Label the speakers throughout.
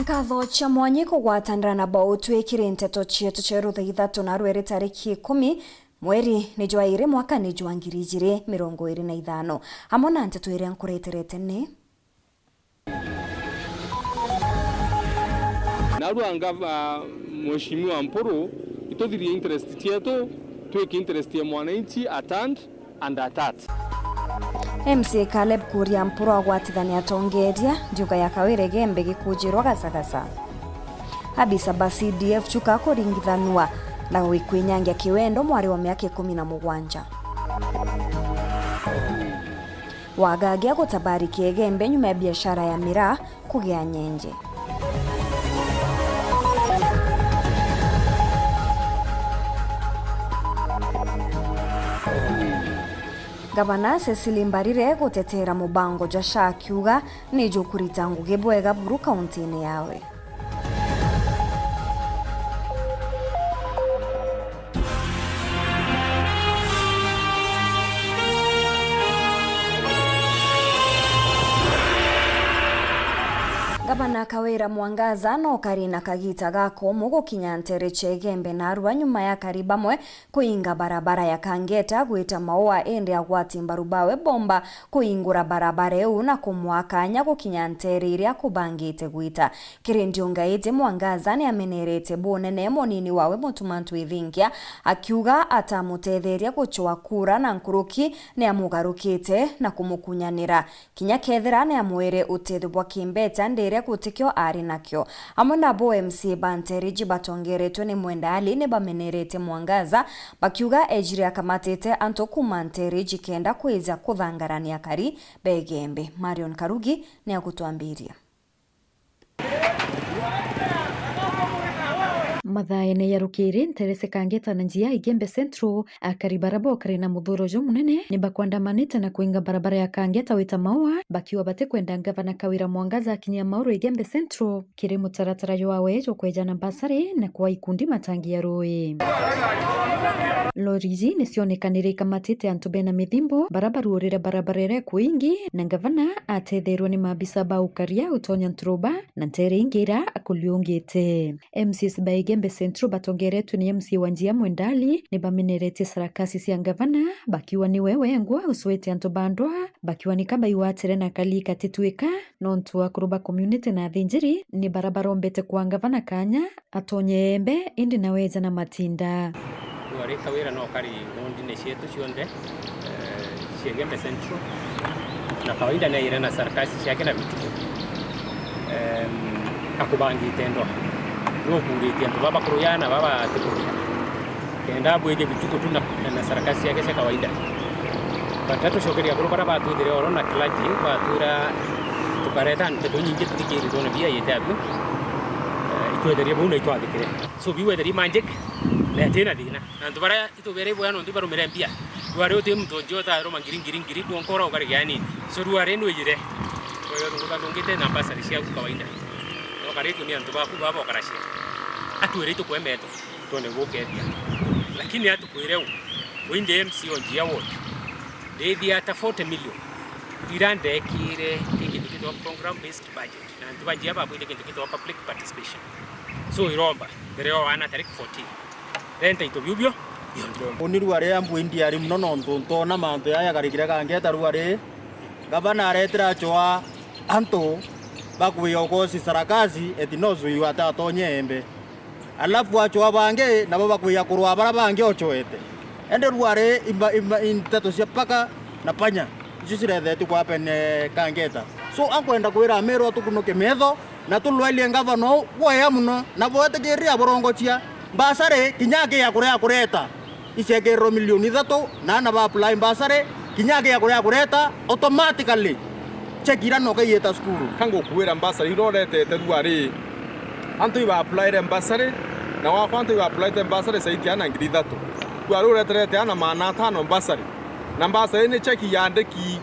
Speaker 1: Nkatho cha mwanyi kugwatanira na bao twikire nteto chietu cheru thaa 3 na rweri tariki 10 mweri ni jwa ire mwaka ni jwa 2025 hamwe na nteto iria nkureterete ni
Speaker 2: naruanga mheshimiwa Mpuru itothirie interest chietu twiki interest ya mwananchi and atat
Speaker 1: MC Caleb Kuria Mpuru agwatithania atongeria njuga ya Kawire Gembe gikujirwa gasagasa Habisa basi DF chuka kuringithanua na gwikwenyangia kiwendo mwari wa miaka 17 wagagia gutabariki Gembe nyuma ya biashara ya miraa kugea nyenje. Gavana Cecily Mbarire gutetera mubango jasha akiuga ni jukurita ngugi bwega buru kaunti-ini yawe. Gavana Kawira Mwangaza no karina kagita gako mugukinya ntere chegembe na Arua nyuma ya kariba mwe kuinga barabara ya Kangeta gwita maua ende agwati mbarubawe bomba kuingura barabara eu na kumwakanya gukinya ntere iria kubangite gwita kirendio ngaite Mwangaza ni amenerete bonene monini wawe mutumantu ithingia akiuga atamutetheria guchwa kura na nkuruki ni amugarukite na kumukunyanira kinya kethera ni amwire utethu bwa kimbeta ndere gutikyo ari nakyo amwe na MC Banteriji batongeretwe ni mwendali ne bamenerete Mwangaza bakiuga ejiri akamatete Antokuma Nteriji kenda kweza kuthangarania kari Begembe. Marion Karugi ni akutuambiria.
Speaker 3: Mathaene yarukiri nterese Kangeta na njia Igembe Central akari barabara na muthorojo munene ni bakwandamanite na kuinga barabara ya Kangeta wita maua bakiwa bate kwenda Gavana Kawira Mwangaza akinya mauro Igembe Central kiri mutaratara yo awe jo kwejana basari na kwa ikundi matangi ya roi lorizi nisionekanire kamatite Antube na Mithimbo barabarurira barabarere kuingi na Gavana athetherwa ni mabisa ba ukaria utonya Nturuba na ntere ingira akuliungite MCs ba Igembe Central batongeretwe ni MC Wanjia Mwendali ni bamenerete sarakasi cia Gavana bakiwa ni wewe ngwa uswete Antobandwa bakiwa ni kaba iwatere na kalika titwika nontu akuruba community na thinjiri ni barabarombete kwa Gavana kanya atonye embe indi naweza na matinda
Speaker 4: wari Kawira no kari ngondine cietu cionde Igembe Central na kawaida na irena sarakasi ciake na vitu akubangite ndo no kungite ndo baba kuruyana baba tukuria kenda bwege bituko tuna na sarakasi yake cia kawaida batatu shokeria kurukara batu dire oro na klaji batura tukareta nteto nyingi tutikiri dona bia yetabu itwederia buna itwadikire so biwederi magic na tena dina na ndubara itubere bwana ndubara merempia duare ote mto jota roma ngiringiri kuonkora ukari gani so duare nwejire kwa hiyo ndungite na pasa risia kawaida no karitu ni antuba kubaba okarashia atwere to kwemeto tone goketia lakini atukwireu winde MC Wanjia wote dedi ata 40 million dirande kire kingi to program based budget na ntubanjia babu ile kingi to public participation so iromba dereo ana tarik 14 renta itobibyo
Speaker 5: oniru are ambu india ari mnono ntonto na manto ya garikira Kangeta ruare Gavana aretera choa anto bakuyo kosi sarakasi etinozo iwata atonye embe alafu acho abange nabo bakuya kurwa barabange ochoete ende ruare inteto cia paka na panya cisiretheti kwa pene Kangeta so akwenda kwira mero tukunoke metho na tulwailie Gavana boya muno na boete kiria borongochia basare kinyake ya kureta isegero milioni 3 na ba apply basare kinyake ya kureta automatically chekira no kayeta skuru
Speaker 2: kango kuwera basare irorete teruari antu iba apply basare na wa kwantu iba apply basare saiti ana 3 kwarurete ana mana 5 basare na basare ne cheki yandeki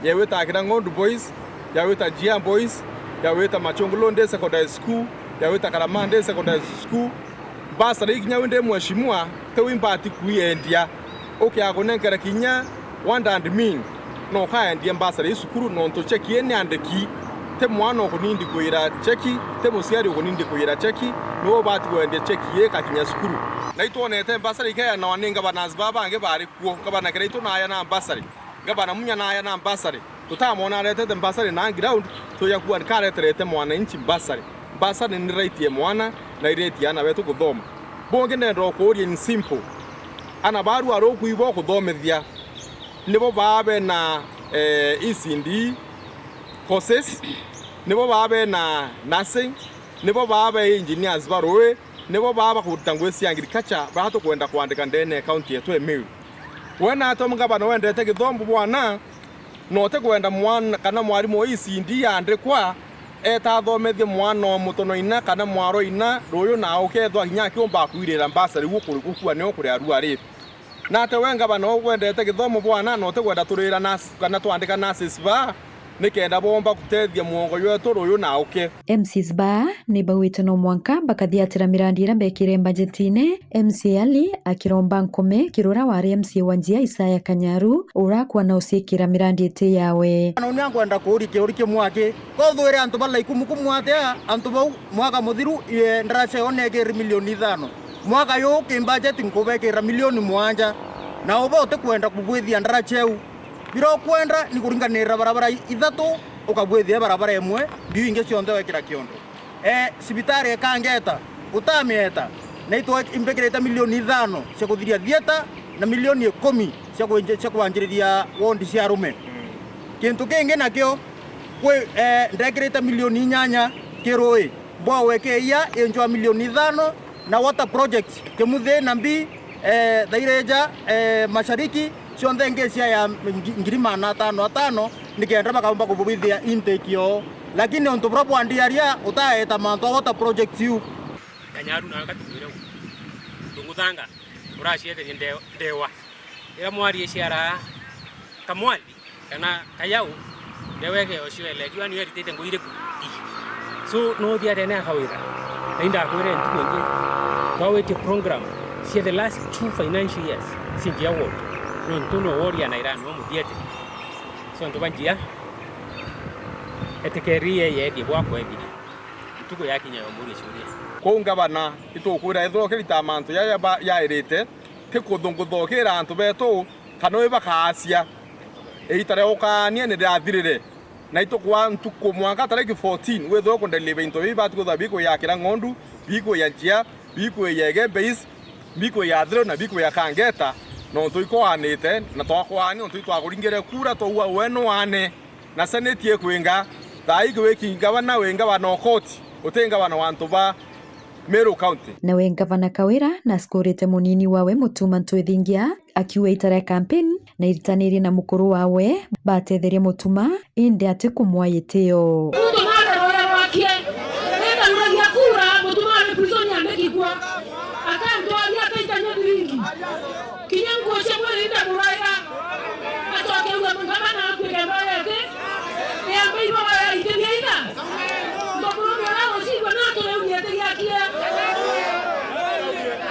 Speaker 2: yeweta akira Ngondo boys yaweta Jia boys yaweta Machongolonde secondary school yaweta Karamande secondary school basari kinya wende mheshimiwa tewimbati kuyendia okiagonenkera kinya wanda and mean no kaya ndiye basari sukuru no ntoche kiene andeki te mwana okunindi kwira cheki te musiari okunindi kwira cheki no bati wende cheki ye kakinya sukuru na itonete basari kaya na waninga banazba bange bari kuo kabana kreito na aya na basari gabana munya na aya na basari tutamona rete te basari na ground to yakuwa kareterete mwana inchi basari ni right ye mwana na ireti ana wetu kuthoma bonge ndendo ko in simple ana baru aro kuibo kuthomethia nibo babe na ECD courses nibo babe na nursing nibo babe engineers baroe nibo baba kutangwesi agriculture bato kwenda kuandika ndene county yetu Emiri wena atomga bana wendete githombo bwana note kwenda mwana kana mwarimu ECD andikwa etathomethie mwana mutono ina kana mwaro ina ruyu na ukethwa hinya kiomba kwirira mbasari gukua ne okuri aru ari na te wenga bana wendete githomo bwana note kwenda turira nas kana twandika nurses ba nikenda bomba kutethia muongo yetu ruyu na uke
Speaker 3: MCs ba ni bawite no mwanka bakathiatira mirandi ira mbekire budgetine MC Ali akiromba nkome kirura wari MC Wanjia Isaya Kanyaru urakwa na usikira mirandi ite yawe
Speaker 5: no nyangwenda kurike mwake kothwire antu bala ikumukumwate antu bau mwaka muthiru ndrache onege milioni 5 mwaka yo ke budget nkubekera milioni 7 na obote kwenda kugwithia ndracheu biro kwenda ni kuringanira barabara ithatu ukabwithia barabara emwe biu inge cionthe wekira kiondo sibitari ekangeta utamieta na itwa imbekireta milioni 5 cia kuthiria thieta na milioni 10 cia kuanjiriria wondi cia rume kintu kingi nakio kwe ndekireta milioni 8 kirui bwa wekeia enjwa milioni 5 na water project kemuthe na mbi thaireja mashariki cionthe ngecia ya 5,500 nikenda bakamba kububithia intake yo lakini onto propo andiaria utaeta manto water project yu
Speaker 4: Kanyaru na katubire tunguthanga urashiete ndewa ira mwari eciara kamwali kana kayau ndeweke ocio elekiwa ni eritete nguire ku so no dia tena kawira inda kwire ntuenge kawete program see the last 2 financial years since award no ntuno woria na Iran wo muthiete so ntubanjia etekerie yedi bwako ebiri tuko yakinya muri churia
Speaker 2: ko ngabana itukwira ithokirita mantu ya irite te kuthunguthokira antu betu kana ibakacia eitare ukania ni ndathirire na itukwa ntuko mwaka tariki 14 wetho kundelive into bibatu kutha biko ya kira ngondu biko ya njia biko ya gebase biko ya thro na biko ya kangeta no tuiko anite na twakwani no twakuringire kura twa weno wane na senetie kwinga thai gwiki ngabana wenga bana koti utenga bana wantu ba Meru County
Speaker 3: nawe gavana Kawira na skorete munini wawe Mutuma Ntwithingia akiwa itare campaign na iritaniri na mukuru wawe batetherie Mutuma indi ati kumwayitio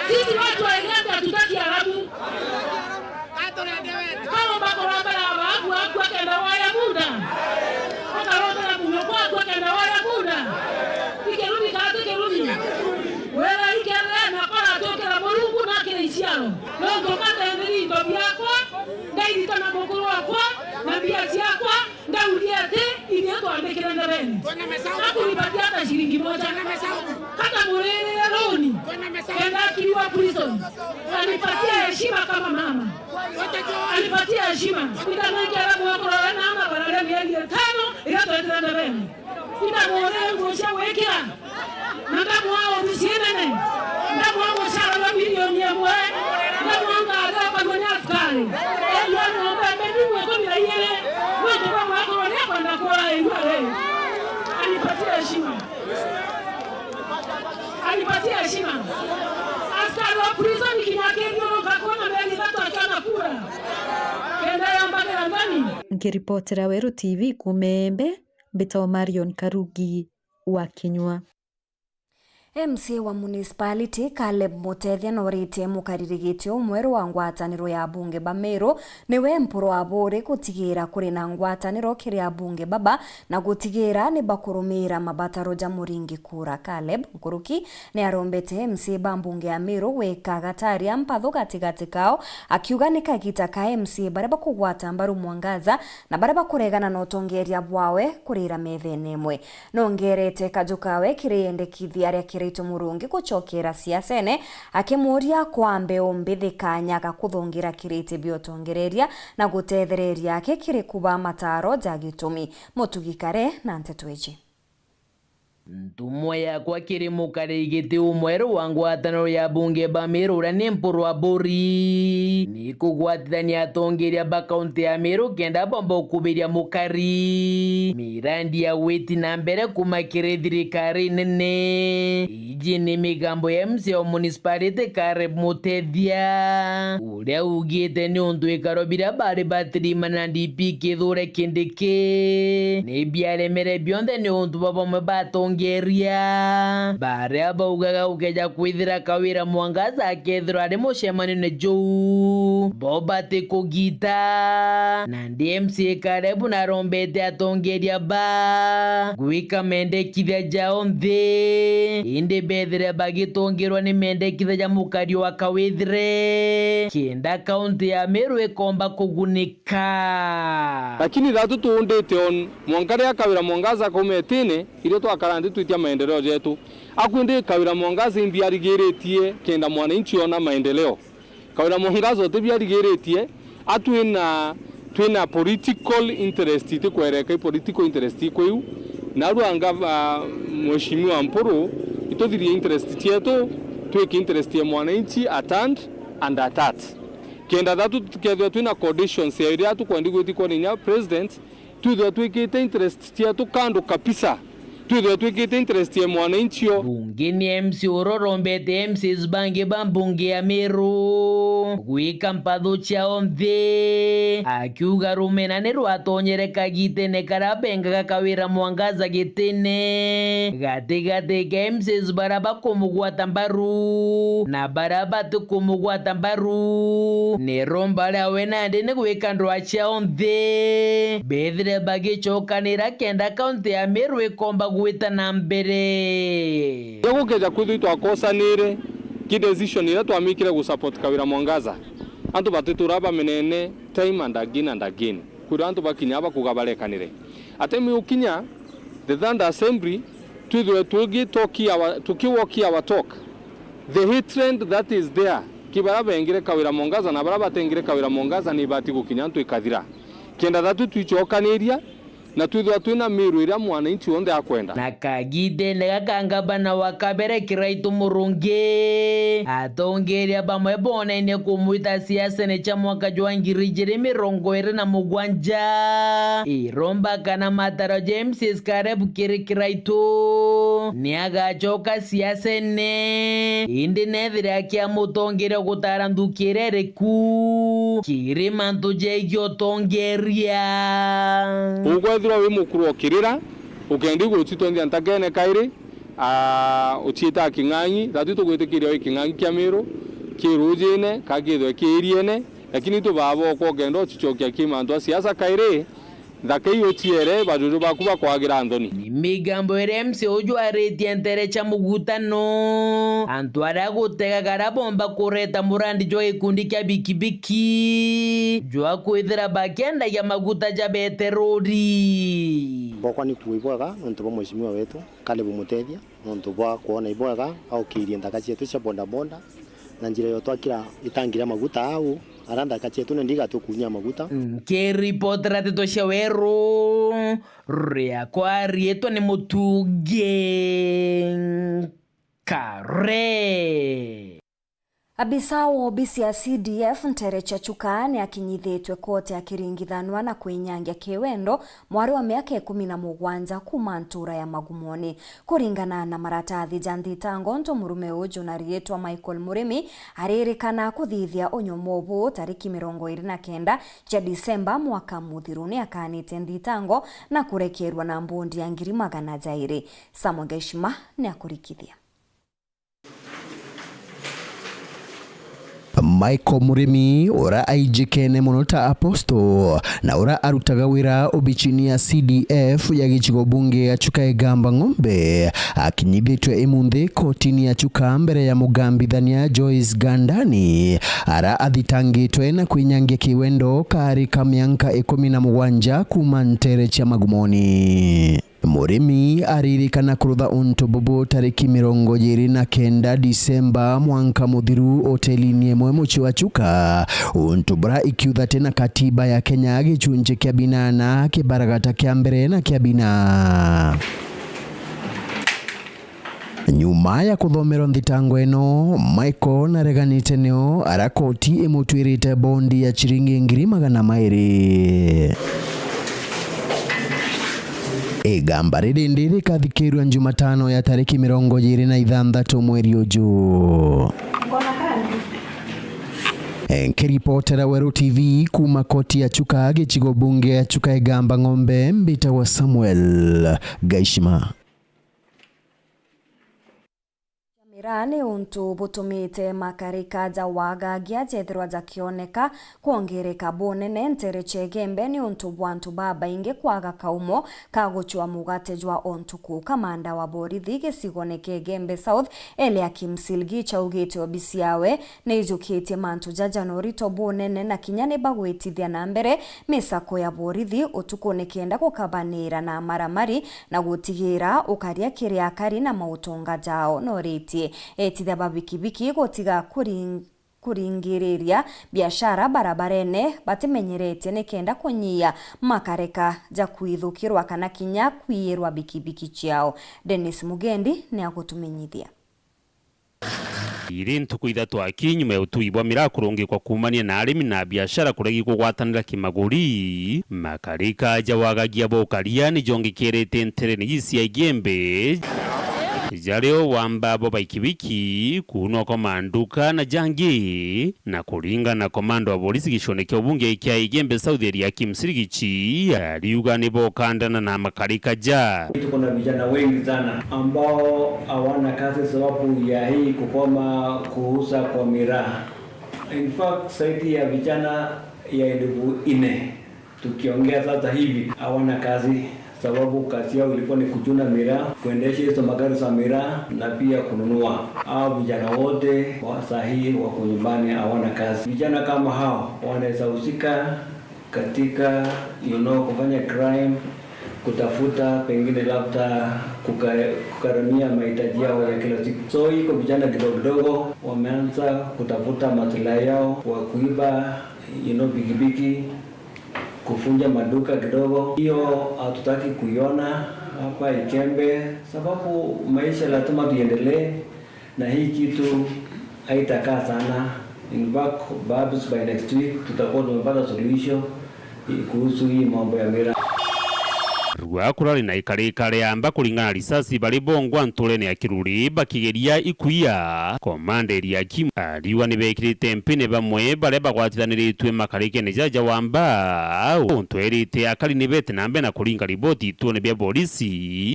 Speaker 6: sisi watu wa Uganda tutaki Arabu kama bako rabara wagu kenda waya muda kama rabara kwa kenda waya muda ikerudi kati kerudi wala ikere na kora toke la Mulungu na kile isiano ndio kata ndiri ndo byako ndai tana mukuru wako na biachi yako ndauliate ile ndo ambekera ndabeni akunipatia hata shilingi moja kata mulele loni kenda kiliwa prison alipatia heshima kama mama alipatia heshima ndio ngekera mwako na mama barale miezi 5 ile ndo ndabeni ina mwele ngosha wekera nanda mwao msienene nda mwao sala milioni ya mwe nda mwao ngara kwa mwana askari ndio ngombe mbeni mwako bila yele wewe mwako na kwenda kwa yule alipatia heshima alipatia heshima askari wa prison kinyake ndio kakona mbele watu achana kura kenda ya mbele ndani
Speaker 3: ngiripotera Weru TV kumembe Mbito Marion Karugi wa Kinyua.
Speaker 1: MCA wa municipality Caleb Mutethia noritie mukaririgitio mweru wa ngwataniro ya bunge ba Meru niwe mpuro wa buri gutigira kuri na ngwataniro kiria bunge baba na gutigira ni bakurumira mabataro ja muringi kura. Caleb Nkuruki ni arombete MCA ba bunge ya Meru weka gataria mpatho gatigati kao akiuga ni kagita ka MCA bare bakugwata mbaru Mwangaza na bare bakuregana no tongeria bwawe kurira methene imwe nongerete kajukawe kiriyendekithia aria Kirito Murungi guchokera siasene akimuria kwambe ombithikanya gakuthungira kirite biotongereria na gutethereria ake kiri kuba mataro ja gitumi mutugikare na ntetweji
Speaker 7: Ntumwa yakwa kiri mukarigite umweru wa ngwataniro ya bunge ba Meru ura ni mpuru wa buri ni kugwatithania atongeria ba kaunti ya Meru kenda bomba ukubiria mukari mirandi ya weti na mbere kumakire thirikari nene iji ni migambo ya MCA wa municipality Caleb Mutethia uria ugite ni undu ikaro biria bari batirimana DP kithure kindiki ni biaremere bionthe ni undu babamwe batongeria baria baugaga ukeja kwithira kawira Mwangaza akethirwa ari mucemani na Joe Boba tikugita na ndi MCA Caleb narombete atongeria ba gwika mendekithia jao nthi indi bethire bagitongerwa ni mendekithia ja mukari wa kawithire kenda kaunti ya Meru ikomba kugunika
Speaker 2: lakini thatu tuundite on mwankari akawira Mwangaza kumetine ile twakarandi twitia maendeleo yetu akwende kawira Mwangaza imbiarigeretie kenda mwananchi ona maendeleo kawira Mwangaza otibiarigeretie twina political interest tikwereka political interest kweyu na ruanga mheshimiwa Mpuru itothirie interest yetu twiki interest ya mwananchi attend and atat kenda thatu tukethwa twina conditions ya iria tukwendi gwithikwa ninya president twithwa twikite interest yetu kando kabisa twithwa twikite interest ya mwananchi
Speaker 7: bunge ni MCA urorombete MCs bange ba bunge ya Meru gwika mpatho chao nthi akiuga rumena ni rwatonyereka gitene karabenga gakawira Mwangaza gitene gatigati ka MCs bara bakumugwata mbaru na bara batikumugwata mbaru ni romba lawe nandi ni gwika ndwa chao nthi bethire bagichokanira kenda kaunti ya Meru ikomba gwita na mbere
Speaker 2: gukeja kwithu twakosanire ki decision ira twamikire gusupport kawira Mwangaza antu batituraba menene time and again kuri antu bakinya bakugabarekanire atemi ukinya the Thunder Assembly tukiwokia our talk the hatred that is there kibara bengire kawira Mwangaza na bara batengire kawira Mwangaza ni bati gukinya antu ikathira kenda thatu twichokaniria na twithwa twina Meru ira mwananchi wonde akwenda
Speaker 7: na kagide negakangabana wakabere Kirito Murungi atongeria bamwe bonene kumwita siasene cha mwaka jwa 2027 iromba kana mataro James Caleb Kirito ni agachoka siasene indi nethire akia mutongere gutarandukirere ku kirima ntuje gyotongeria
Speaker 2: ugwethira wi mukuru okirira ukendi guchitondia ntakene kairi uchita King'ang'i thatu tugwitikiria King'ang'i kia Meru kirujine kagithwe kiriene lakini tu babo ko gendo chichokia kimandu siasa kairi thakei uchiere bajuju bakuba kwagira Anthony
Speaker 7: ni migambo ere MCA ujwaretie ntere cha mugutano antu aria gutega garabomba kureta murandi jwa ikundi kia bikibiki jwa kwithira bakenda ya maguta ja beterori
Speaker 8: bokwa ni kuibwaga nontu bo mheshimiwa wetu Caleb Mutethia nontu bwa kuona ibwaga au kirie ndaka cietu cia bonda bonda na njira yo twakira itangira maguta au aranda kachetu ndiga tukunya maguta
Speaker 7: kiripotera teto shaweru ria kwa rieto ni mutuge kare
Speaker 1: Abisa wa obisi ya CDF Ntere Chachuka ni akinyithitwe kote akiringithanwa na kuinyangia kiwendo mwari wa miaka 17 kuma ntura ya Magumoni kuringana na maratathi janthitango nto murume uju na rietwa Michael Murimi aririkana kuthithia onyomobu tariki 29 ja Disemba mwaka muthiru ni akanite nthitango na kurekerwa na mbundi ya ngiri magana jairi. Samuel Geshima ni akurikithia.
Speaker 9: Michael Murimi ora aijikene muno ta Apostle na ora arutaga wira obichini ya CDF ya gichigo bunge ya Chuka Egamba Ng'ombe akinyibitwe imunthi kotini ya Chuka mbere ya mugambithania Joyce Gandani ara athitangitwe na kwinyangia kiwendo kari kamyanka 17 kuma ntere cha Magumoni. Murimi aririkana kurutha untu bubu tariki 29 Disemba mwanka muthiru hotelini emwe muchi wa Chuka untu bura ikiutha tena katiba ya Kenya gichunje kia binana kibaragata kia mbere na kia bina. Nyuma ya kuthomero nthitango eno Michael nareganite neo arakoti imutwirite bondi ya chiringi 200,000. Egamba ririndi rikathikirwa Jumatano ya tariki 26 mweri uju. Nkiripotera Weru TV kuma koti ya Chuka gichigo bunge ya Chuka Egamba Ng'ombe mbita wa Samuel Gaishima.
Speaker 1: Mirani untu butumite makarika za wagagia jethirwa za kioneka kuongereka bunene ntere chegembe ni untu bwantu baba inge kwaga kaumo kaguchwa mugate jwa ontuku. Kamanda wa borithi gicigone Gembe South Elia Kimsilgi chaugite obisiawe neijukite mantu ja Januari to bunene na kinyane bagwitithia na mbere misako ya borithi utuku nikenda kukabanira na maramari na gutigira ukaria kiria kari na mautonga jao noriti etithia babikibiki gotiga kuringiriria biashara barabarene batimenyerete nikenda kunyia makareka ja kuithukirwa kana kinya kwirwa bikibiki ciao. Dennis Mugendi ni agutumenyithia.
Speaker 10: Iri ntuku ithatu akinyuma utuibwa mirakurungi kwa kumania na arimi na biashara kuregi kugwatanira kimaguri makarika ja wagagia bokaria ni jongikirite ntere ni cia Gembe jareo wamba boba ikibiki kuno komanduka na jangi na kuringa na komando wa polisi gishoneke ubunge kia Gembe South ya Kimsirigichi aliuga ni bokandana na makarika ja.
Speaker 11: Tuko na vijana wengi sana ambao hawana kazi sababu ya hii kukoma kuuza kwa miraa. In fact zaidi ya vijana ya 4,000 tukiongea sasa hivi hawana kazi sababu kazi yao ilikuwa ni kuchuna miraa, kuendesha hizo magari za miraa na pia kununua. Hao vijana wote wa sahihi wako nyumbani hawana kazi. Vijana kama hao wanaweza husika katika kufanya crime, kutafuta pengine labda kukaramia mahitaji yao ya kila siku. So iko vijana kidogo wameanza kutafuta maslahi yao kwa kuiba bigibigi, kufunja maduka kidogo. Hiyo hatutaki kuiona hapa Ikembe sababu maisha lazima tuendelee na hii kitu haitakaa sana. In fact, perhaps by next week tutakuwa tumepata solution kuhusu hii mambo ya miraa.
Speaker 10: Rwakurari na ikarikare yamba kulingana risasi bali bongwa ntulene ya kiruri bakigeria ikuya komanderi ya Kim aliwa nibekirite mpine bamwe bale bagwatithaniritwe makarike ne jaja wamba untwerite akali nibete nambe na kuringa riboti tuone bya polisi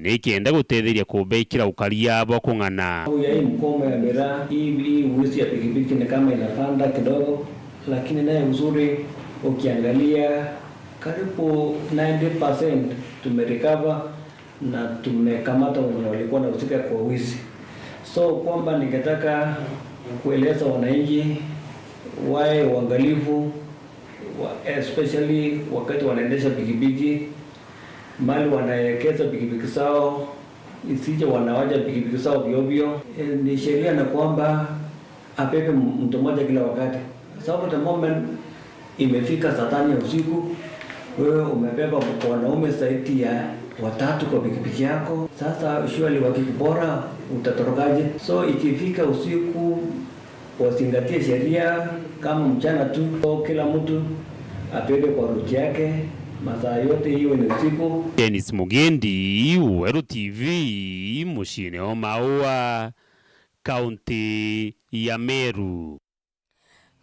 Speaker 10: nikenda gutetheria kubekira ukaria abo kung'ana.
Speaker 11: Hii mkomo ya miraa hii wizi ya pikipiki ni kama inapanda kidogo, lakini naye uzuri ukiangalia karibu 90% tumerecover na tumekamata wenye walikuwa na usika kwa wizi. So kwamba ningetaka kueleza wananchi wae uangalifu especially wakati wanaendesha pikipiki, mali wanaelekeza pikipiki zao isije wanawaja pikipiki zao ovyo. Ni sheria na kwamba apepe mtu mmoja kila wakati, sababu the moment imefika saa 5 ya usiku wewe umebeba wanaume zaidi ya 3 kwa pikipiki yako, sasa surely wakikupora utatorokaje? So ikifika usiku wazingatie sheria kama mchana tu, so kila mtu apende kwa ruti yake masaa yote hiyo ni usiku.
Speaker 10: Dennis Mugendi, Weru TV, mushine o Maua, kaunti ya Meru.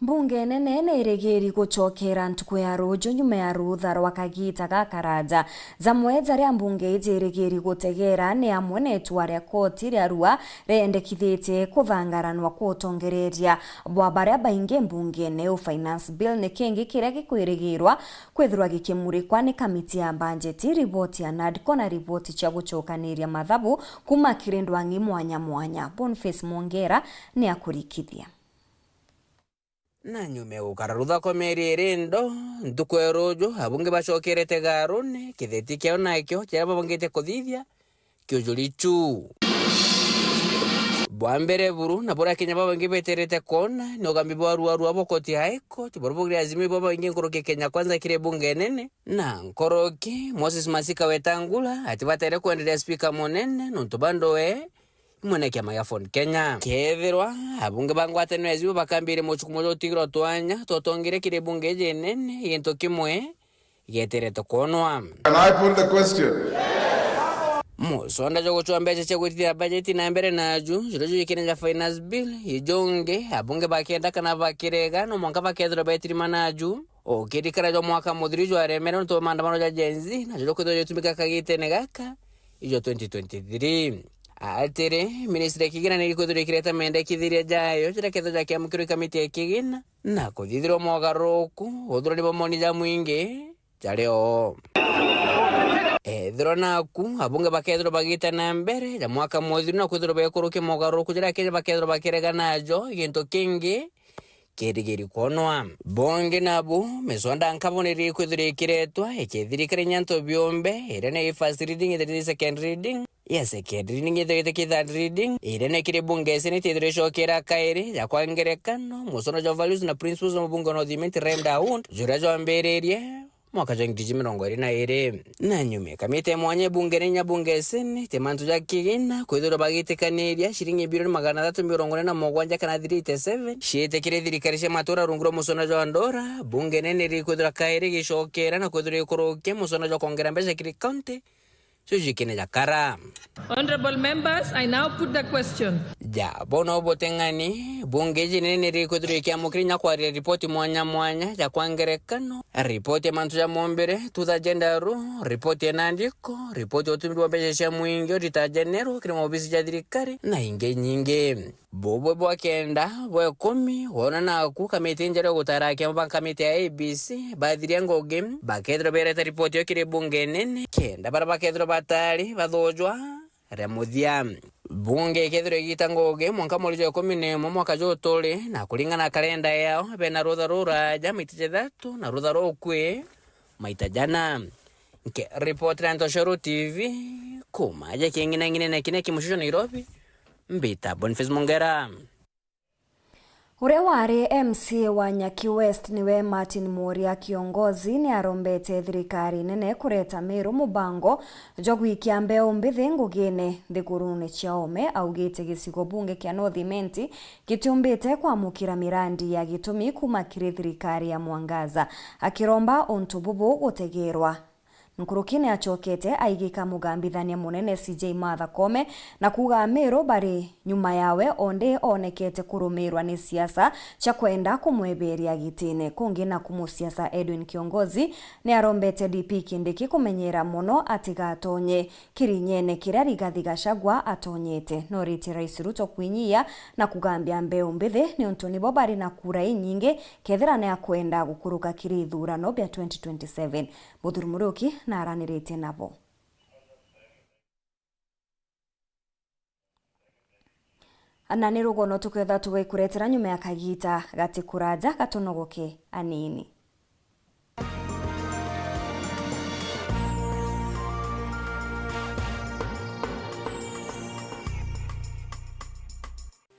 Speaker 1: Mbunge nene nĩrĩgĩri gũchokera ntuku ya rũjo nyuma ya rutha rwa kagita ga karaja zamwe zaria mbunge ĩrĩgĩri gũtegera nĩ amwe na itua rĩa koti rĩa rua rĩendekithĩtie kũthangaranwa kũtongereria bwa baria baingi mbunge nĩ finance bill nĩ kĩngĩ kĩrĩa gĩkwĩrĩgĩrwa kwĩthirwa gĩkĩmurĩkwa nĩ kamiti ya bajeti, riboti ya NADCO na riboti cia gũcokanĩria mathabu kuma kĩrĩndwangi mwanya mwanya. Boniface Mwongera nĩ akũrikithia.
Speaker 12: Na nyume gũkararutha komeri ĩrĩndo ntuku ya rũjo abunge bacokerete garone kĩtheti kĩao nakĩo kĩrĩa babangĩte kũthithia kĩũjũrichu bwa mbere buru na bora Kenya babangi beterete kona nĩ ũgambi bwa ruarua bokoti haiko tiborobogire azimi babangi nkoroke Kenya kwanza kire bunge nene na nkoroke Moses Masika Wetangula ati batere kuendelea speaker monene nontobandoe mwene kiama ya Ford Kenya kethirwa abunge bangwatene ezibo bakambire mochuku mojo tigro twanya totongire kire bunge jenene yento kimwe yeterete konwa.
Speaker 13: Can I put the question?
Speaker 12: Musonda jogo chombeche chegwitira budget na mbere naju jirojo ikenja finance bill ijonge abunge bakenda kana bakirega no mwanga bakethro betri manaju okirikara jo mwaka mudhirijo aremera no maandamano ya jenzi na joko to tumika kagite negaka ijo 2023 atere ministre kigina ni kuthire kireta mende kithiria jayo jira ketho jake amukiro kamiti ya kigina na kuthithiro mogaroku othoro ni bomoni ja mwingi jareo naku abunge bakethro bagita na mbere ja mwaka mudhiru na kuthiro bekoroke mogaroku jira kenya bakethro bakirega najo gento kingi kerigeri konwa bonge nabo mesonda nkaboneri kuthire kiretwa ekethirikare nyanto byombe irene first reading ite second reading yes second reading ite third reading irene kire bunge senate ite shokera kaire ya kwangerekano musono jo values na principles of bunge no diment remda und jura jo ambererie mwaka jang dijimirongo iri na ire na nyume kamite mwanye bunge nenya bunge sene temantu ja kigina kwithiro bagite kaneria shiringi bilioni 347 kana 37 shite kire thirikarishe matora runguro musona jo andora bunge nene ri kwithira kaire gishokera na kwithira ikoroke musona jo kongera mbesha kiri county sujikine jakara.
Speaker 6: Honorable members, I now put the question.
Speaker 12: Ja bono botengani bunge jinene ri kwithira kiamukirinya kwa ripoti mwanya mwanya ja kwangerekano ripoti mantu ya mombere to the gender ripoti NADCO ripoti otumirwa besha mwingi odita general kire mobisi ja thirikari na inge nyinge bobo bwa kenda bwa 10 wona naku kamiti njere gutarake mba kamiti ya ABC badhiria ngoge bakethro bereta ripoti yo kire bunge nene kenda bara bakethro batari bathojwa remuthia bunge kethro gita ngoge mwanka molijo 11 mwaka jo tole na kulingana kalenda yao bena rutha rura ja mitije thatu na rutha rokwe maita jana nke report ranto Shoro TV kuma ja kingina ngine na kine kimushisho Nairobi mbita Boniface Mwongera.
Speaker 1: Ure wari MC wa Nyaki West niwe Martin Moria kiongozi ni arombete thirikari nene kureta Meru mubango jogwikia mbeo mbithi ngugine thigurune ciaome augite gicigo bunge kia North Imenti gitumbite kwamukira mirandi ya gitumi kuma kiri thirikari ya Mwangaza akiromba ontububu gutegerwa. Nkurukine achokete aigika mugambithania munene CJ Martha Koome na kuga Meru bari nyuma yawe onde onekete kurumirwa ni siasa cha kwenda kumweberia gitine kungi na kumusiasa Edwin Kiongozi ni arombete DP Kindiki kumenyera muno atigatonye kirinyene kiria Rigathi Gachagua atonyete no riti Rais Ruto kwinyia na kugambia mbeu mbithi ni untuni bo bari na kura nyingi kethira ne akwenda gukuruka kiri ithurano bya 2027 Muthuri Muruki na aranirite nabo. Anani rugono tukwetha tuwekuretera nyuma ya kagita gati kuraja gatonogoke anini.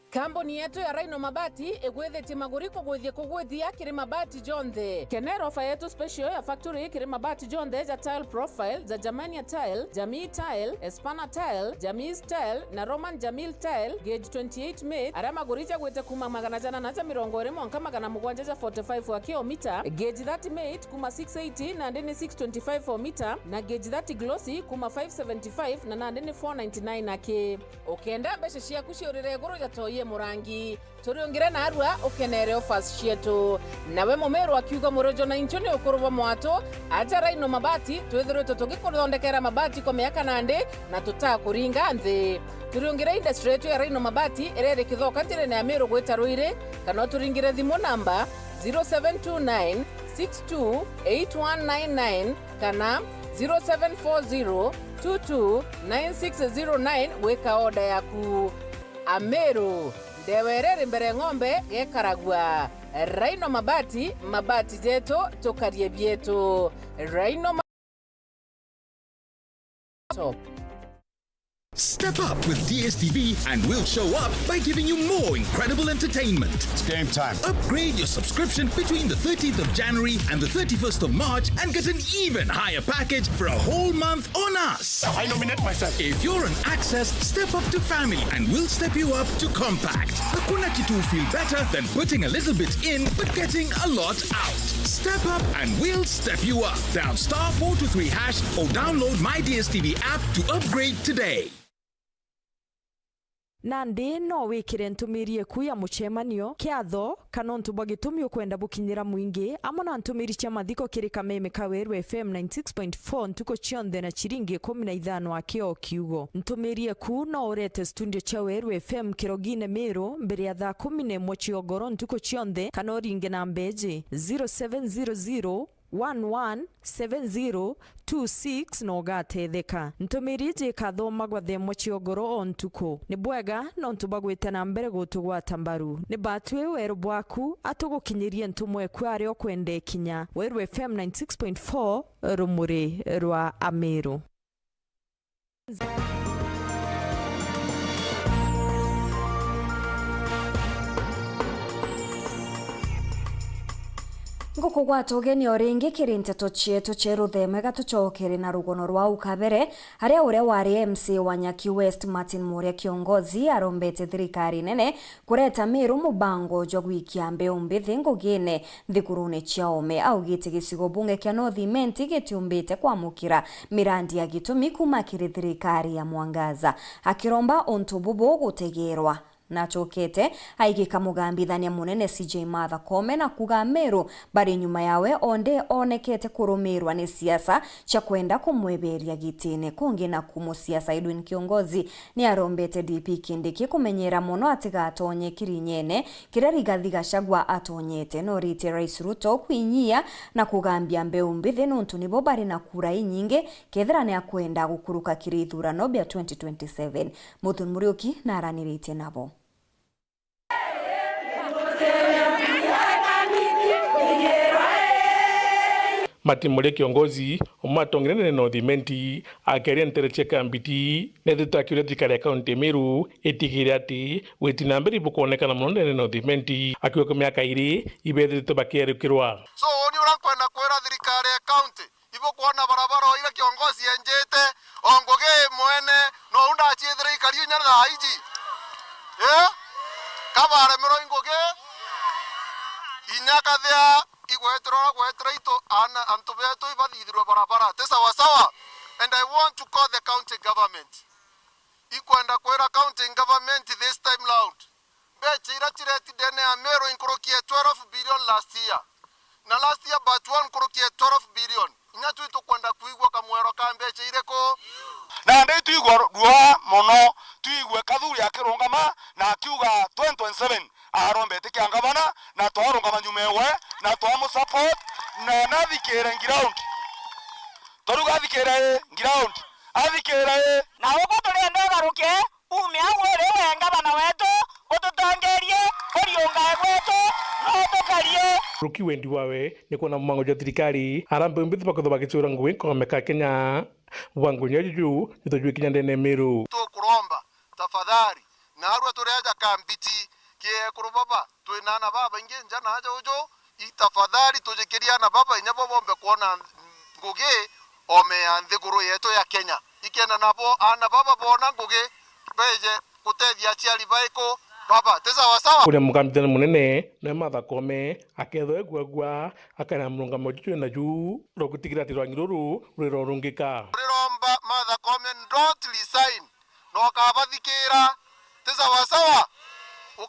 Speaker 6: Kamboni yetu ya Rhino Mabati egwethete maguriko gwithie kugwithia kiri mabati jonthe. Kenero ofa yetu special ya factory kiri mabati jonthe ja tile profile za Germania tile, Jamii tile, Espana tile, Jamii tile na Roman Jamil tile gauge 28 made ara maguricha gwete kuma 120 mwanka 745 wa kilomita, gauge 30 made kuma 680 na ndeni 625 for meter na gauge 30 glossy kuma 575 na ndeni 499 ake. Okenda beshe shia kushi urire goro ja toye Murangi turiungire narua ukenere offers cietu nawe Mumeru akiuga murojo na incho ni ukuruva mwato aja Rhino Mabati twithirite tugikuthondekera mabati kwa miaka nandi na tutakuringa nthi turiungire industry yetu ya Rhino Mabati irere kithoka njirene ya Meru gwita Ruire kana turingire thimu namba 0729 628199 kana 0740 229609 gwika oda yaku. Ameru ndewerere mbere ng'ombe gekaragwa. Rhino Mabati, mabati zetu tukarie bietu. Rhino Mabati.
Speaker 13: Step up with DSTV and we'll show up by giving you more incredible entertainment.
Speaker 14: It's game time.
Speaker 13: Upgrade your subscription between the 13th of January and the 31st of March and get an even higher package for a whole month on us.
Speaker 14: I nominate myself.
Speaker 13: If you're on Access, step up to Family and we'll step you up to Compact. Hakuna kitu feel better than putting a little bit in but getting a lot out. Step up and we'll step you up. Dial *423# or download my DSTV app to upgrade today.
Speaker 15: Nandi no wikire ntumirie ku ya muchemanio kiatho kana ntubwa gitumio kwenda bukinyira mwingi amona ntumiri cia mathiko kiri Kameme Kaweru FM 96.4 ntuko chionde na chiringi 15 akio kiugo ntumirie ku no urete studio cha Weru FM Kirogine Meru mbere ya thaa 11 chiogoro ntuko chionde kana oringe na mbeji 0700 117026 no gatetheka ntumirije kathoma gwa themo chiogoro ontuko ni bwega no ntubagwite na mbere gutugwata mbaru ni batwe Weru bwaku atugukinyirie ntumwe kwari okwende kinya Weru FM 96.4 rumuri rwa Ameru.
Speaker 1: Nguko gwatugeni oringi kirinteto chietu cheru themega tuchokere na rugono rwa ukabere haria uria wari MC wa Nyaki West Martin Muria kiongozi arombete thirikari nene kureta Meru mubango jogwikia mbeu mbithi ngugine thikurune chiaome augite gicigo bunge kia North Imenti gitiumbite kwamukira mirandi ya gitumi kuma kiri thirikari ya Mwangaza akiromba ontububu gutegerwa na chokete aigika mugambithania munene CJ Martha Koome na kuga Meru bari nyuma yawe onde onekete kurumirwa ni siasa cha kwenda kumweberia gitini kungi na kumusiasa Edwin Kiongozi ni arombete DP Kindiki kumenyera muno atiga atonye kirinyene kira Rigathi Gachagua atonyete no rite Rais Ruto kwinyia na kugambia mbeu mbithi nuntu nibo bari na kura inyinge kethira ni akwenda gukuruka kirithurano bya 2027 Muthun Muriuki na aranirite nabo.
Speaker 16: Martin Muria kiongozi umatongere ne North Imenti akeria ntereche kambiti nethita kireti kare county Meru etigire ati wetina mbere bukoneka na muno ne North Imenti akiwa kwa miaka iri ibethite bakierukirwa
Speaker 2: so oni urankwenda kwera thirikari ya county ibo kuona barabara ira kiongozi enjete ongoge mwene no unda chiethire ikari nyana haiji kabare mero ingoge inyaka thea igwetra ito ana antobeto ibadhirwa barabara tesa wasawa. And I want to call the county government ikwenda kwera county government this time round bechira chireti dene Ameru inkorokie 12 billion last year na last year but one korokie 12 billion inyatu ito kwenda kuigwa kamwero kambeche ireko na ndai tuigwa ruwa mono tuigwe kathuri akirungama na akiuga 2027 arombete kiangabana na twarungama nyumewe na twamu support na nathikire ground toruga thikire ground athikire na uko turende garuke ume agwere wengabana wetu ututongerie oriunga gwetu no tukarie
Speaker 16: ruki wendi wawe ni kuona mmango ja thirikari arambe mbithi bakotho bakitsura ngwe komeka Kenya wangu nyajuju nitojwe Kenya ndene Meru
Speaker 2: tukuromba tafadhali na arwa tureja kambiti kie kurubaba tuinana baba inge njana haja ujo itafadhali tujikiria na baba inyabo bombe kuona nguge ome andhiguru yetu ya Kenya ikenda nabo ana baba bona nguge beje kutethia chiali baiko baba teza wasawa
Speaker 16: kule mukambithana munene na Martha Koome aketho egwagwa akana mrunga mojuju na ju rokutigira tirwangiruru rero rungika
Speaker 2: riromba Martha Koome don't resign no kabathikira teza wasawa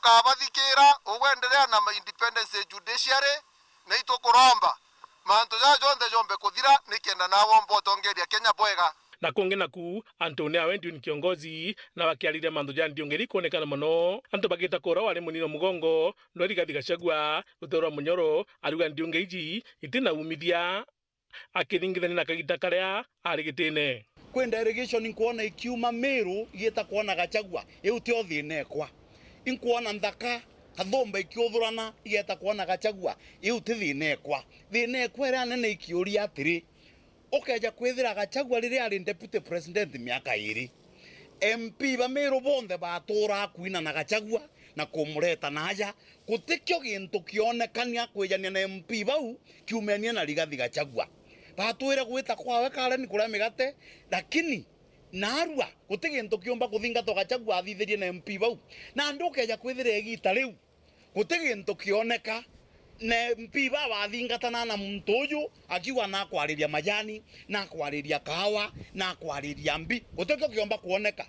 Speaker 14: tukabathikira ugwenderea na independence judiciary na itukuromba mantu ja jonde jombe kuthira nikenda na wombo tongeria Kenya bwega
Speaker 16: na konge naku Antonia Wendi ni kiongozi na wakiarire mandu ja ndiongeri kuonekana muno antu bagita kora wale munino mugongo no Rigathi Gachagua utorwa munyoro aruga ndiongeiji itina umithia akiringithania na kagita karia arigitine
Speaker 17: kwenda irrigation inkuona ikiuma Meru igita kuona Gachagua iu tio thinekwa inkuona nthaka kathomba ikiuthurana igeta kuona Gachagua iu ti thinekwa era nene ikiuria atiri ukeja kwithira Gachagua riri ari deputy president miaka 2 MP ba Meru bonthe batura kuina na Gachagua na kumureta naja gutikyo gintu kionekania kwijania na MP bau kiumenia na Rigathi Gachagua batwire gwita kwawe Karen kuria migate lakini narua gutigintu kiumba kuthingatwa Gachagua athithirie na MP bau na ndukeja kwithira egita riu gutigintu kioneka na MP ba bathingatana na muntu uyu akiwa na kwariria majani na kwariria kahawa na kwariria mbi gutikyo kiumba kuoneka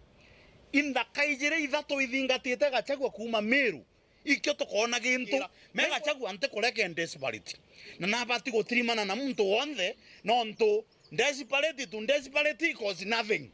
Speaker 17: indaka ijire ithatu ithingatite Gachagua kuma Meru ikyo tukona gintu me Gachagua ante kureke desperate na nabati gutirimana na muntu wonde nontu desperate cause nothing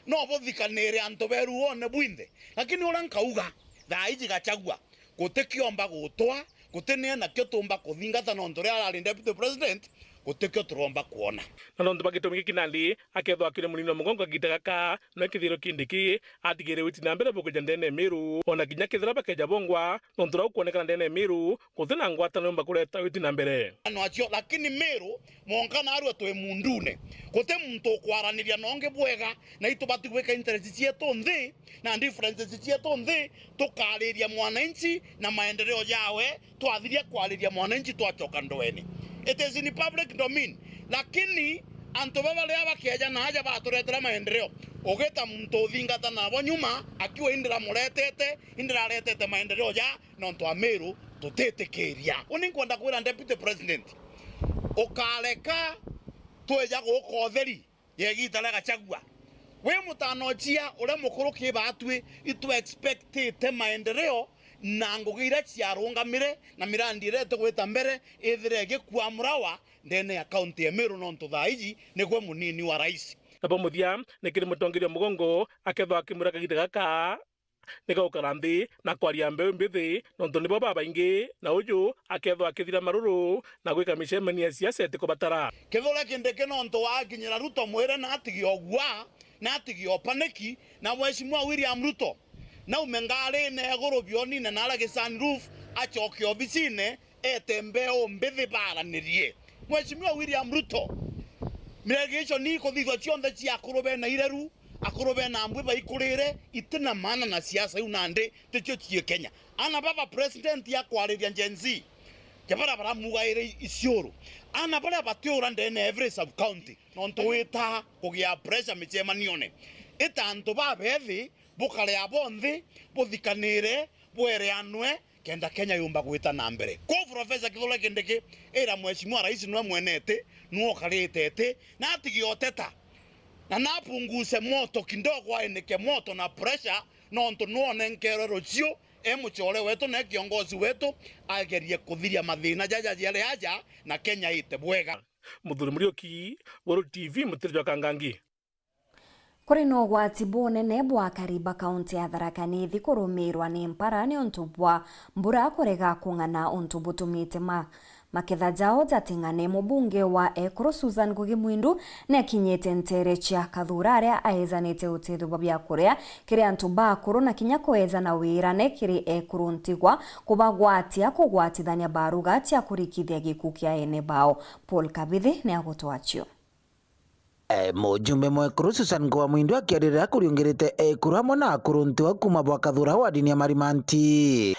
Speaker 17: no bothikanire antu beru one bwinde lakini ora nkauga thaiji Gachagua gutikiomba gutwa gutene na kyo tumba kuthingata nontu ria ari deputy president gutikyo turomba kuona
Speaker 16: na nontu bagitumiki kinandi akethwa akire munino mugongo gitagaka no kithiro kindiki atigire witi na mbere bukuja ndene Meru ona kinya kithira bakeja bongwa nontu ra kuonekana ndene Meru kuthina ngwata no bakureta witi na mbere
Speaker 17: ano acio lakini Meru monkana aru twe mundune gute muntu kwaraniria nonge bwega na itubati gweka interest cietu nthi na differences cietu nthi tukariria mwananchi na maendeleo yawe twathiria kwariria mwananchi twachoka ndoeni it is in public domain lakini antu baba ria bakeja na haja baturetera maendeleo ugeta muntu thingata nabo nyuma akiwa indira retete maendeleo ya nontu Ameru tutetikiria uninkwenda kwira deputy president ukaleka tweja gukotheri yegita la Gachagua we mutanochia ure mukuru kibatwi itu expected maendeleo na ngugira ciarungamire na mirandi irete gwita mbere ithire gikwamurawa ndene ya county ya Meru nontu thaiji nigwe munini wa rais
Speaker 16: na pamuthia nikiri mutongeria mugongo akethwa akimura kagita gaka nigauka nthi na kwaria mbeu mbithi nontu nibo babaingi na uyu akethwa akithira maruru na gwika micemania cia seti kubatara
Speaker 17: kithole kindeke nontu wakinyira Ruto mwire na atigio gwa na atigio paniki na Mheshimiwa William Ruto na umengare ne goro bioni na nala ke sunroof achoke obisine etembeo mbithi baranirie Mheshimiwa William Ruto miregesho ni ko thitho cionthe cia kurobe na ireru akurobe na mbwe baikurire itina mana na siasa unande techo cie Kenya ana baba president ya kwariria Gen Z jabara bara mugaire isioro ana bara batiora ndene every sub county nonto wita kugia pressure michemanione itanto babethi bukale abonthi buthikanire bwereanwe kenda Kenya yumba gwita na mbere ko professor Kithole Kindiki era Mheshimiwa rais nwa mwenete nuo karitete na atigioteta na napunguse moto kidogo ainike moto na pressure nonto nuone nkero rocio emuchole wetu na kiongozi wetu agerie kuthiria mathina jaja yale haja na Kenya ite bwega
Speaker 16: Muthuri Murioki World TV Mutirwa Kangangi
Speaker 1: kuri no gwati bunene bwa kariba kaunti ya Tharaka Nithi kurumirwa ni mpara ni untu bwa mbura kurega kung'ana untu butumite maketha jao jating'ane mubunge wa Ekuru Susan Ngugi Mwindu na kinyete ntere chia kathura aria aezanite utithu bya kuria kiri antu bakuru na kinya kueza na wirane kiri Ekuru ntigwa kubagwatia kugwatithania baruga tia kurikithia gikuku kia ene bao Paul Kabithi ni agutwachio
Speaker 18: mujumbe mwekuru Susan Ngugi Mwindu akiarira kuriungirite Ekuru hamwe na akuru ntiwa kuma bwa kathura wadini ya marimanti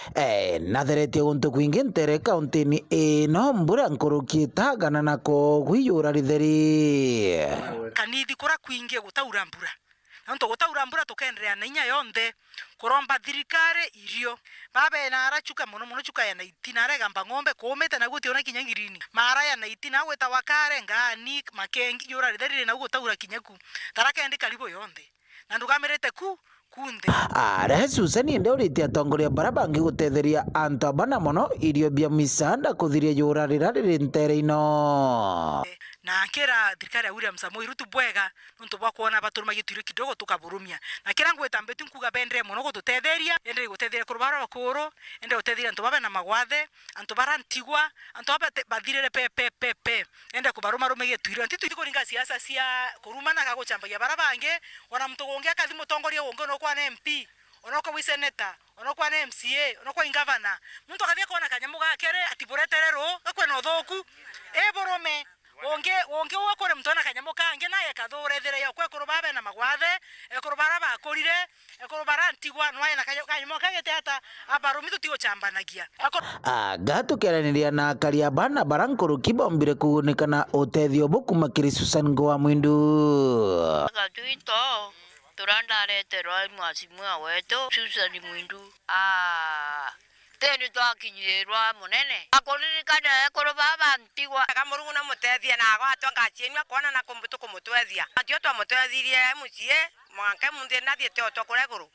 Speaker 18: natheretie guntu kwingi ntere kaunti-ini ino mbura nkurukitagana nako gwiyura ritheri
Speaker 19: kanithi kura kwingi gutaura mbura nonto gutaura mbura tukenderea na inya yonthe kuromba thirikari irio babe na arachuka muno chuka ya naitina regamba ng'ombe kumite na gutiona kinya ngirini mara ya naitina gwita wakare ngani makengi yura ritheri na gutaura kinyaku Tharaka Nithi karibu yonthe na ndugamirite ku kunthe
Speaker 18: Are Susan inde urite atongoria bara bangi gutetheria antu abana mono irio bia misanda kuthiria yurarira rintere ino
Speaker 19: na kera thirikari ya William Samoei Ruto bwega nuntu bwa kuona baturu magitwire kidogo tukaburumia na kera ngweta mbetu nkuga bendre mono gututetheria ende gutetheria kurubara bakuru ende gutetheria antu babe na magwathe antu barantigwa antu babe bathirire pe ende kubaruma rumegie twire antu tukuringa siasa cia kurumana ga guchambagia bara bange wana mtu gongia kathi mutongoria wonge no kwa MP onoko wi senator onoko na MCA onoko ingavana muntu akathia kuona kanyamu gakere atibureterero gakwena uthoku borome wonge wakore mtona kanyamu kange naye kathurethire yo kwe kurubabe na magwathe ekurubara bakurire ekurubara antigwa nwaye na kanyamu kagete hata abarumi tutigo chambanagia
Speaker 18: gatukeraniria na karia bana barankuru kibombire kugunikana utethio bukuma kiri Susan Ngwa Mwindu
Speaker 20: gatuito turandareterwa mwasimwa wetu Susan Mwindu teni twakinyirwa munene akuririkana ekuru baba ntigwa
Speaker 21: kamurungu na mutethia na agwatwa ngachienwa kuona na kumbutu kumutwethia atio twamutwethirie mucie mwanke munthi na thiete otwa kureguru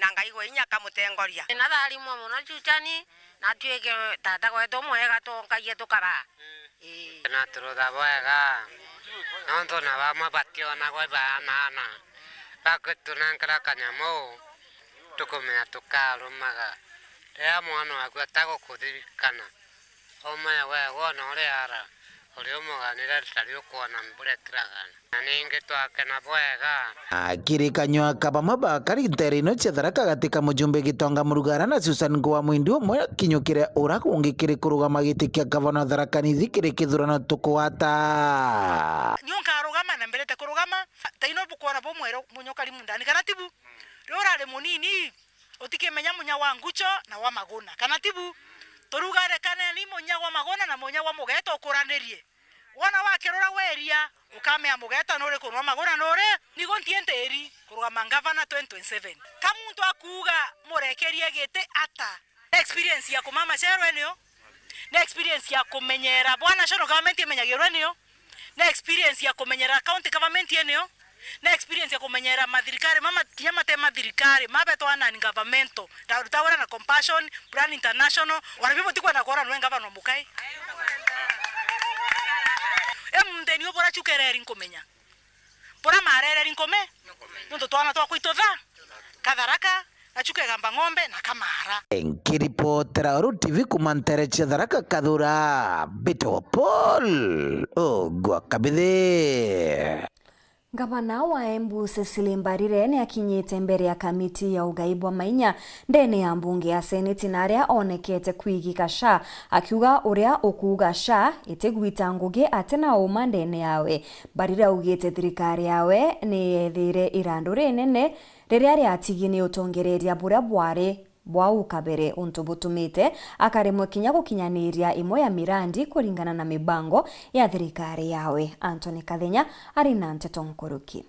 Speaker 21: na ngaigwa inya kamutengoria na tharimwo muno chuchani na tuike tata gwetu mwega tonkagie tukaba na turutha bwega no ntona bamwe bationa gwe banana bakutunankara kanyamu tukumenya tukarumaga ya mwana waku atagukuthirikana omaya we wona uriara uri umuganire tari ukuona mbure kiragana na ningi twakena bwega
Speaker 18: kirikanywa kabamwe bakari nterino chetharaka gatika mujumbe Gitonga Murugara na Susan Ngwa Mwindu mwe kinyukire urakungi kiri kurugama giti kia gavana Tharaka-Nithi kiri kithurano tukwata
Speaker 19: nyonka rugama na mbere te kurugama taino bukora bomwero munyokari mundani kana tibu rorale munini utikimenya munya wa ngucho na wa magona kana tibu torugare kana ni munya wa magona na munya wa mugeto kuranirie wana wa kirora weria ukamea mugeta nore kunwa magona nore nigo ntienteri kurugama gavana 2027 kamuntu akuga murekerie gete ata experience ya kumama chero enio na experience ya kumenyera bwana national government imenyagirwe enio na experience ya kumenyera county government enio na experience ya kumenyera mathirikari mama tiama tema thirikari mabetwa na government tawara na compassion plan international wana bibo tikwa na kora nwenga bano mukai mndeni obora chukereri nkomenya bora marere rinkome ndo twana twa kuitotha katharaka achuke gamba ng'ombe na kamara
Speaker 18: nkiripotera Uru TV kumantere Tharaka Kathura Bito Paul Ogwa Kabithe.
Speaker 1: Gavana wa Embu Cecily Mbarire ni akinyite mbere ya kamiti ya ugaibu wa mainya ndene ya mbunge ya seneti na aria onekete kwigika SHA akiuga uria ukuga SHA itigwita ngugi atena uma ndene yawe. Mbarire augite thirikari yawe ni yethire irandu rinene riria riatigini utongereria buria bwari bwau kabere untu butumite akaremwe kinya gukinyaniria imwe ya mirandi kuringana na mibango ya thirikari yawe. Anthony Kathenya ari na nteto nkuruki.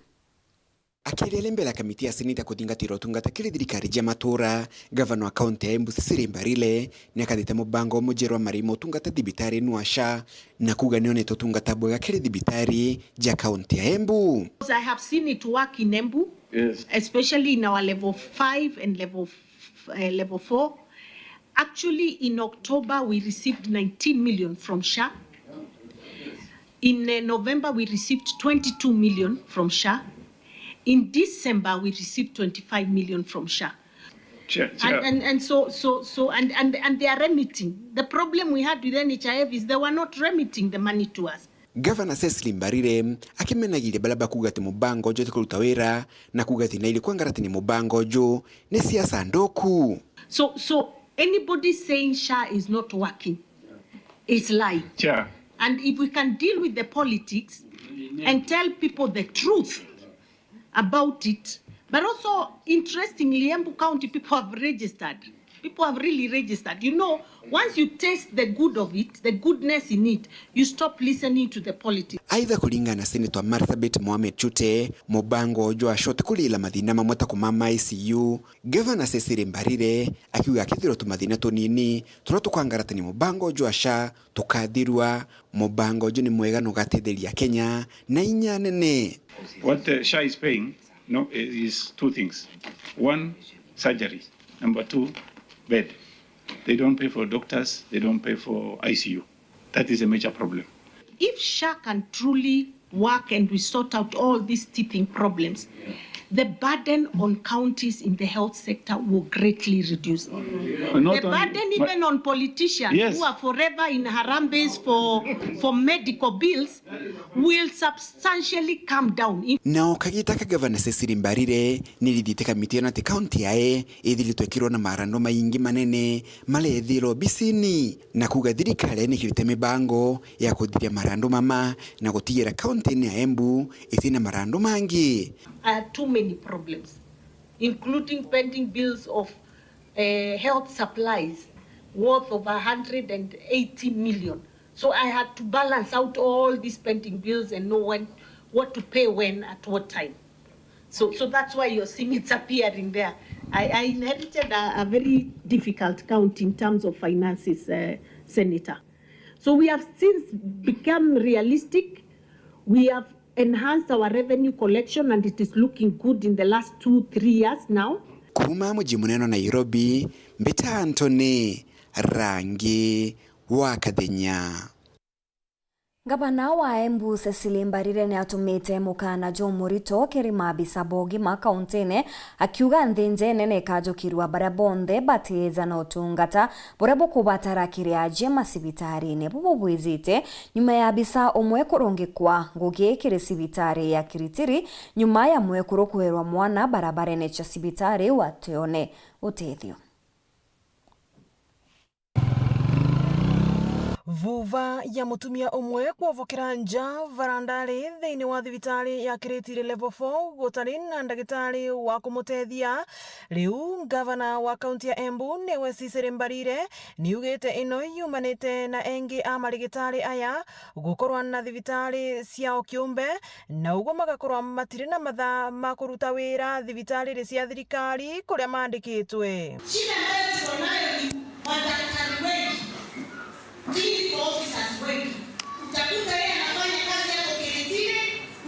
Speaker 22: Akirele mbele ya kamiti ya seneta kuthingatira utungata kiri thirikari ja matura, gavana wa kaunti ya Embu Cecily Mbarire ni akathite mubango mujerwa marimo utungata thibitari nwa SHA na kuga nionete utungata bwega kiri thibitari ja kaunti ya Embu.
Speaker 23: I have seen it work in Embu, yes, especially in our level 5 and level 4. Actually, in October, we received 19 million from SHA. In November, we received 22 million from SHA. In December, we received 25 million from SHA.
Speaker 24: Sure.
Speaker 23: And they are remitting. The problem we had with NHIF is they were not remitting the money to us.
Speaker 22: Gavana Cecily Mbarire akimenagire balaba kugati mubango jo tikuruta wera na kugati na ili kwangarati ni mubango jo ne siasa ndoku.
Speaker 23: So anybody saying SHA is not working is lying.
Speaker 24: Sure.
Speaker 23: And if we can deal with the politics and tell people the truth about it, but also interestingly, Embu County people have registered. People have really registered. You know, once you taste the good of it, the goodness in it, you stop listening to the politics.
Speaker 22: Aidha kulingana na Senator Marsabit Mohamed Chute, mubango jo ashot kulila mathina mamweta kumama ICU, Gavana Cecily Mbarire akiuga kithiro tumathina tunini turatu kwangaratani mubango jo SHA tukathirwa mubango jo ni mwega no gatetheria Kenya na inya nene.
Speaker 24: What SHA is paying
Speaker 3: no, is two things. One, surgery. Number two, bed. They don't pay for doctors. They don't pay for ICU. That is a major problem.
Speaker 23: If SHA can truly work and we sort out all these teething problems, the burden on counties in the health sector will greatly reduce. The burden even on politicians who are forever in Harambes for medical bills will substantially come down.
Speaker 22: Nao kagitaka Gavana Cecily Mbarire nilithite kamiti na te county yae ithilitwekirwo na marando maingi manene male ethiro bisini na kuga thirikari nikirite mibango ya kuthiria marando mama na gutigira county ya Embu itina marando mangi.
Speaker 23: Too many problems, including pending bills of health supplies worth over 180 million. So I had to balance out all these pending bills and know what to pay when at what time. So that's why you're seeing it's appearing there. I inherited a very difficult county in terms of finances, Senator. So we have since become realistic. We have enhanced our revenue collection and it is looking good in the last 2-3 years now.
Speaker 22: Kuma mji munene Nairobi, Mbita Anthony, Rangi wa Kadenya.
Speaker 1: Gavana wa Embu Cecily Mbarire ni atumite mukana Jo Murito kirima bisabogi makaunti-ini akiuga nthinje nene ikajukirwa baria bonthe batiza na utungata buria bukubatara kiriaje masibitari-ini bubu bwizite nyuma ya bisa umwe kurungikwa ngugi kiri sibitari ya Kiritiri nyuma ya mwekuru kuherwa mwana barabara-ini cha sibitari wa Teone utethio.
Speaker 4: Vuva ya mutumia umwe kuovokera nja varandari thiini wa thibitari ya Kiritiri level 4 gutari na ndagitari wa kumutethia. Riu gavana wa kaunti ya Embu niwe Cecily Mbarire niugite ino yumanite na engi a marigitari aya gukorwa na thibitari ciao kiumbe na uguo magakorwa matire na mathaa ma kuruta wira thibitari cia thirikari kuria mandikitwe.
Speaker 23: Shida ambayo tuko nayo ni madaktari wengi, clinical officers wengi. Utakuta yeye anafanya kazi yako Kiritiri,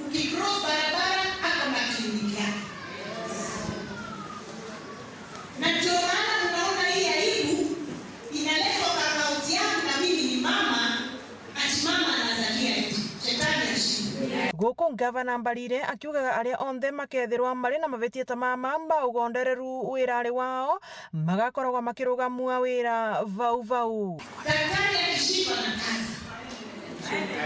Speaker 23: ukicross barabara ako na kliniki yake. Na ndio maana unaona hii aibu inaletwa kwa kaunti yangu na mimi ni mama, ati mama anazalia hivi. Shetani ashinde.
Speaker 4: Guko gavana Mbarire akiugaga aria onthe makethirwa mari na mavetie ta mama ugondereru wirari wao magakoragwa makirugamua wira vau.
Speaker 23: Daktari akishindwa na kazi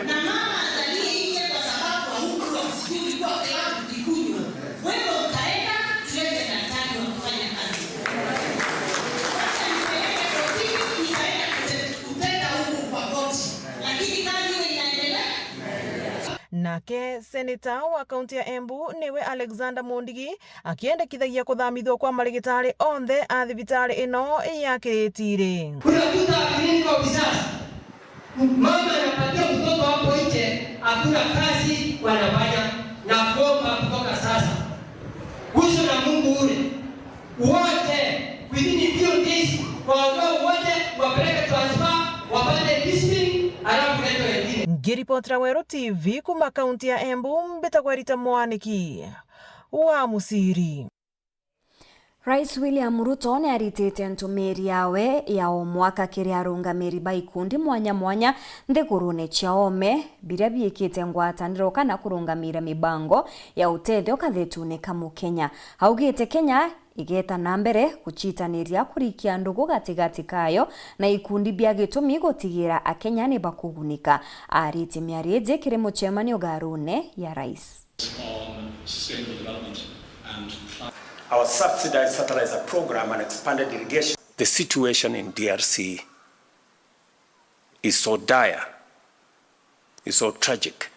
Speaker 23: na mama azalie nje kwa sababu haukuwa sijui kwa kiwango kikunywa, wewe utaenda tulete daktari wa kufanya kazi. Sasa nipeleke kotini, itaenda kutenda huku kwa koti, lakini kazi hiyo inaendelea.
Speaker 4: Nake seneta wa kaunti ya Embu niwe Alexander Mondigi akiendekithagia kuthamithwa kwa marigitari onthe a thibitari ino ya Kiritiri.
Speaker 5: Unakuta clinical officers mama anapatia mtoto hapo nje, hakuna kazi wanafanya na kuomba kutoka sasa. Uso na Mungu ule wote within few days waondoe wote wapeleke transfer wapate district alafu leto wengine.
Speaker 4: Ngiripotera Weru TV kuma kaunti ya Embu mbitagwa Rita Mwaniki wa Musiri.
Speaker 1: Rais William Ruto ni aritite ntumiri yawe ya omwaka kiri arungamiri baikundi mwanya mwanya nthigurune cia ome biria biikite ngwataniro kana kurungamira mibango ya utethio kathetune kamu Kenya. Augite Kenya igeta na mbere guchitaniria kurikia ndugu gatigati kayo na ikundi bia gitumi gutigira akenya ni bakugunika. Arite miarije kiri muchemanio garune ya rais.
Speaker 24: Our subsidized fertilizer program and expanded irrigation. The situation in DRC is so dire, is so tragic.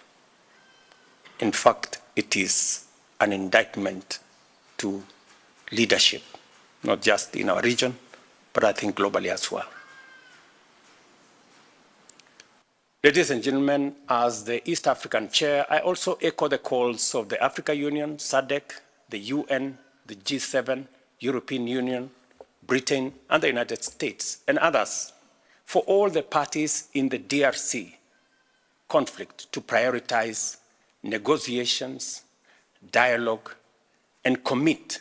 Speaker 24: In fact, it is an indictment to leadership, not just in our region, but I think globally as well. Ladies and gentlemen, as the East African Chair, I also echo the calls of the Africa Union, SADC, the UN, the G7, European Union, Britain, and the United States, and others, for all the parties in the DRC conflict to prioritize negotiations, dialogue, and commit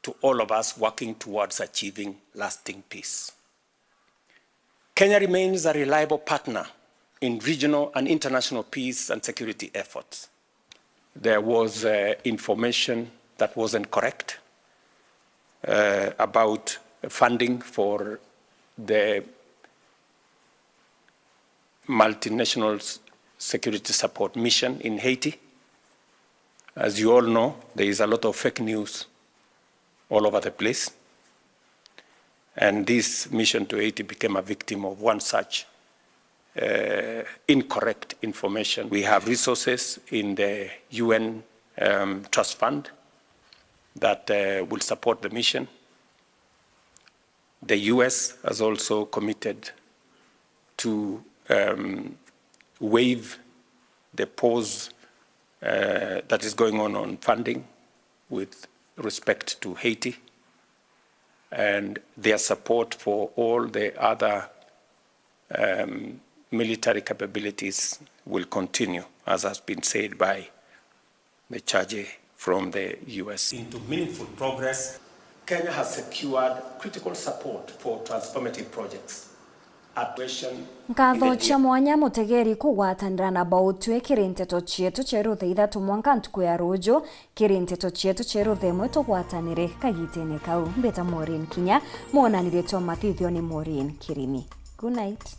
Speaker 24: to all of us working towards achieving lasting peace. Kenya remains a reliable partner in regional and international peace and security efforts. There was information that wasn't correct about funding for the multinational security support mission in Haiti. As you all know, there is a lot of fake news all over the place. And this mission to Haiti became a victim of one such incorrect information. We have resources in the UN Trust Fund that will support the mission. The US has also committed to waive the pause that is going on funding with respect to Haiti, and their support for all the other military capabilities will continue, as has been said by the charge from the US. Into meaningful progress, Kenya has secured critical support for transformative projects.
Speaker 1: Nkatho cha mwanya mutegeri kugwatanira na bautwe kirinteto chietu cheruthe ithatu mwanka ntuku ya rujo kirinteto chietu cheruthe mwe tugwatanire kagitene kau mbeta Maureen Kinya monanire twa mathithio ni Maureen Kirimi. Good night.